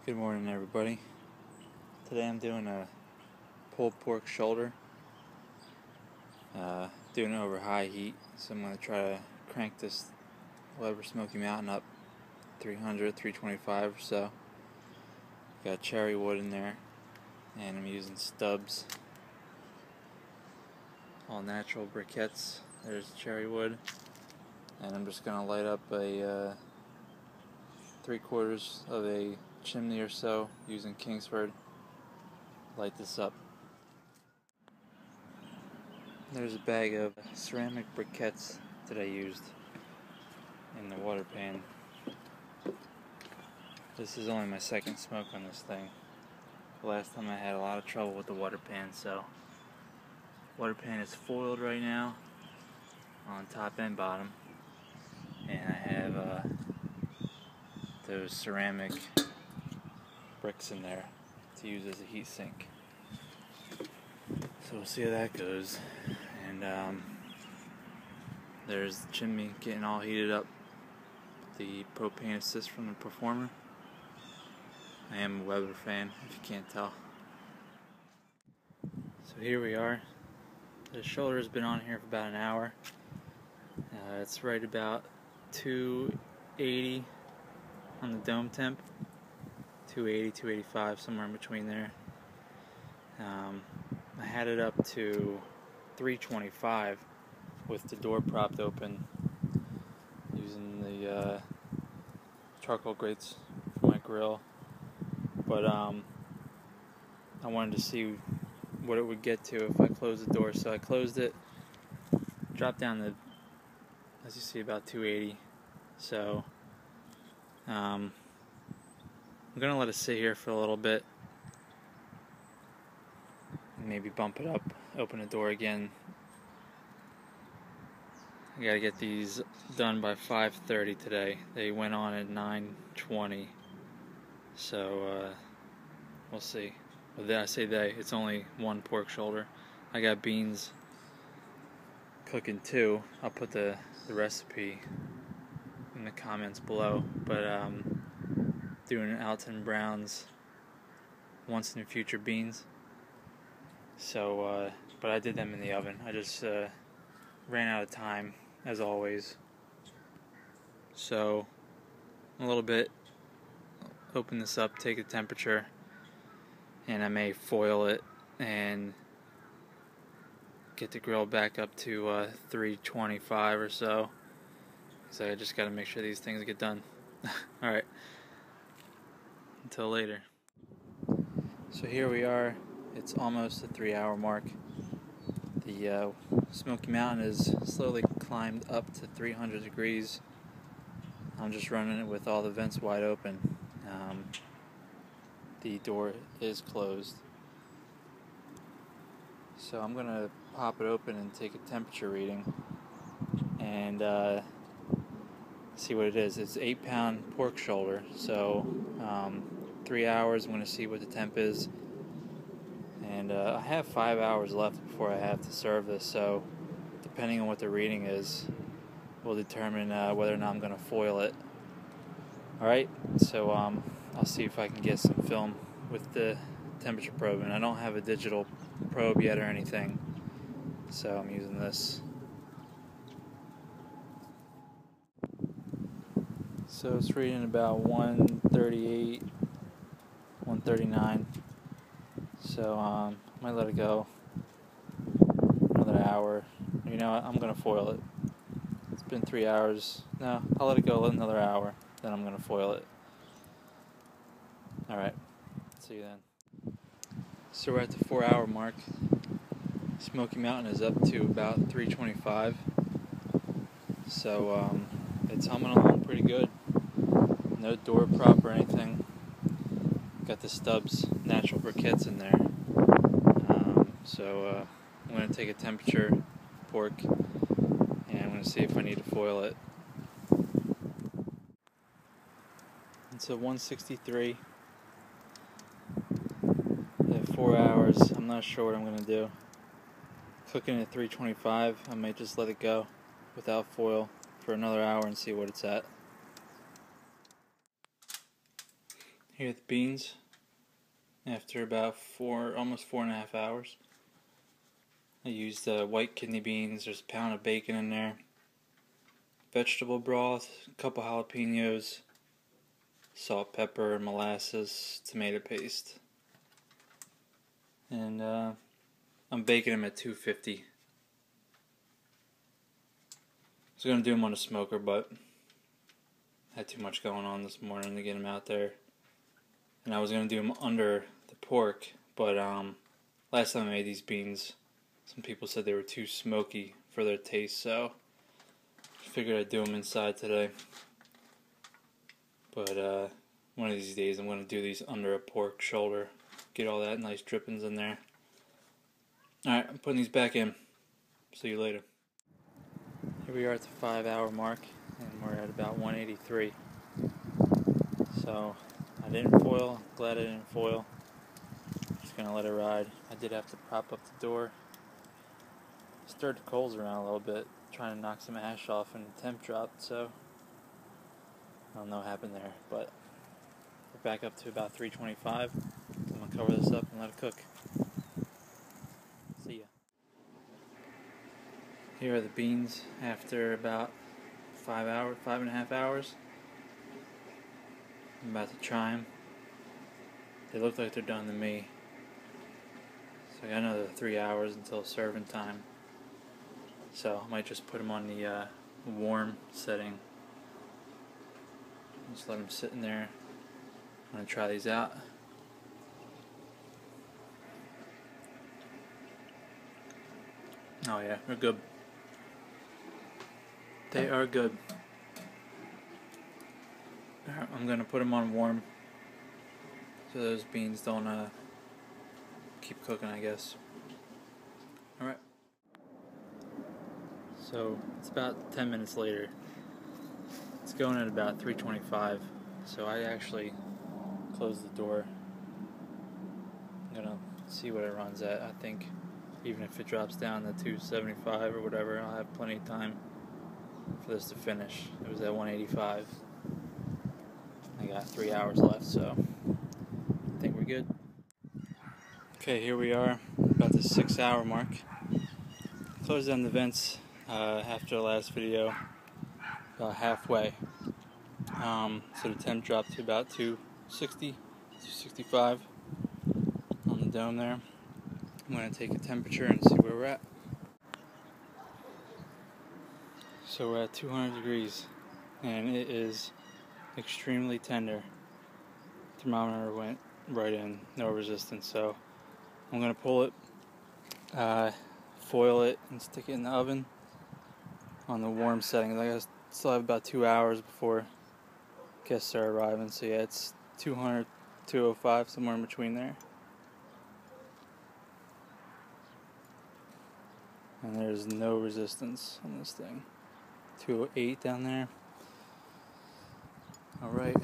Good morning, everybody. Today I'm doing a pulled pork shoulder, doing it over high heat. So I'm going to try to crank this lever Smokey Mountain up 300, 325 or so. Got cherry wood in there, and I'm using stubs, all natural briquettes. There's cherry wood, and I'm just going to light up a 3/4 of a chimney or so using Kingsford. Light this up. There's a bag of ceramic briquettes that I used in the water pan. This is only my second smoke on this thing. The last time I had a lot of trouble with the water pan, so water pan is foiled right now on top and bottom, and I have those ceramic bricks in there to use as a heat sink. So we'll see how that goes. And there's the chimney getting all heated up. The propane assist from the Performer. I am a Weber fan, if you can't tell. So here we are. The shoulder has been on here for about an hour. It's right about 280 on the dome temp. 280, 285, somewhere in between there. I had it up to 325 with the door propped open using the charcoal grates for my grill, but I wanted to see what it would get to if I closed the door, so I closed it, dropped down to, as you see, about 280. So I'm gonna let it sit here for a little bit, maybe bump it up, open the door again. I gotta get these done by 5:30 today. They went on at 9:20, so we'll see. But I say they, it's only one pork shoulder. I got beans cooking too. I'll put the recipe in the comments below, but doing Alton Brown's once in the future beans. So, but I did them in the oven. I just ran out of time, as always. So, a little bit, open this up, take the temperature, and I may foil it and get the grill back up to 325 or so. So I just got to make sure these things get done. Alright, until later. So here we are. It's almost the 3-hour mark. The Smoky Mountain is slowly climbed up to 300 degrees. I'm just running it with all the vents wide open. The door is closed. So I'm going to pop it open and take a temperature reading and see what it is. It's 8-pound pork shoulder. So 3 hours, I'm going to see what the temp is. And I have 5 hours left before I have to serve this, so depending on what the reading is, will determine whether or not I'm going to foil it. Alright, so I'll see if I can get some film with the temperature probe, and I don't have a digital probe yet or anything, so I'm using this. So it's reading about 138, 139. So I might let it go another hour. You know what? I'm gonna foil it. It's been 3 hours. No, I'll let it go another hour. Then I'm gonna foil it. All right. See you then. So we're at the 4-hour mark. Smoky Mountain is up to about 325. So it's humming along pretty good. No door prop or anything. Got the stubs natural briquettes in there. So I'm going to take a temperature pork and I'm going to see if I need to foil it. It's a 163. I have 4 hours. I'm not sure what I'm going to do. Cooking at 325. I might just let it go without foil for another hour and see what it's at. Here are the beans after about almost 4.5 hours. I used white kidney beans. There's a pound of bacon in there, vegetable broth, a couple jalapenos, salt, pepper, molasses, tomato paste, and I'm baking them at 250. I was going to do them on a smoker, but I had too much going on this morning to get them out there. And I was going to do them under the pork, but last time I made these beans, some people said they were too smoky for their taste, so I figured I'd do them inside today. But one of these days I'm going to do these under a pork shoulder, get all that nice drippings in there. Alright, I'm putting these back in. See you later. Here we are at the 5-hour mark, and we're at about 183. So I didn't foil. Glad I didn't foil. Just gonna let it ride. I did have to prop up the door. Stirred the coals around a little bit, trying to knock some ash off, and the temp dropped. So I don't know what happened there, but we're back up to about 325. I'm gonna cover this up and let it cook. See ya. Here are the beans after about 5.5 hours. I'm about to try them. They look like they're done to me. So I got another 3 hours until serving time. So I might just put them on the warm setting. Just let them sit in there. I'm going to try these out. Oh yeah, they're good. They are good. I'm going to put them on warm so those beans don't keep cooking, I guess. Alright. So it's about 10 minutes later. It's going at about 325. So I actually closed the door. I'm going to see what it runs at. I think even if it drops down to 275 or whatever, I'll have plenty of time for this to finish. It was at 185. I got 3 hours left, so I think we're good. Okay, here we are, about the 6-hour mark. Closed down the vents after the last video, about halfway. So the temp dropped to about 260, 265 on the dome there. I'm going to take a temperature and see where we're at. So we're at 200 degrees, and it is extremely tender. Thermometer went right in, no resistance, so I'm going to pull it, foil it, and stick it in the oven on the warm setting. I still have about 2 hours before guests are arriving, so yeah, it's 200, 205, somewhere in between there. And there's no resistance on this thing. 208 down there. Alright.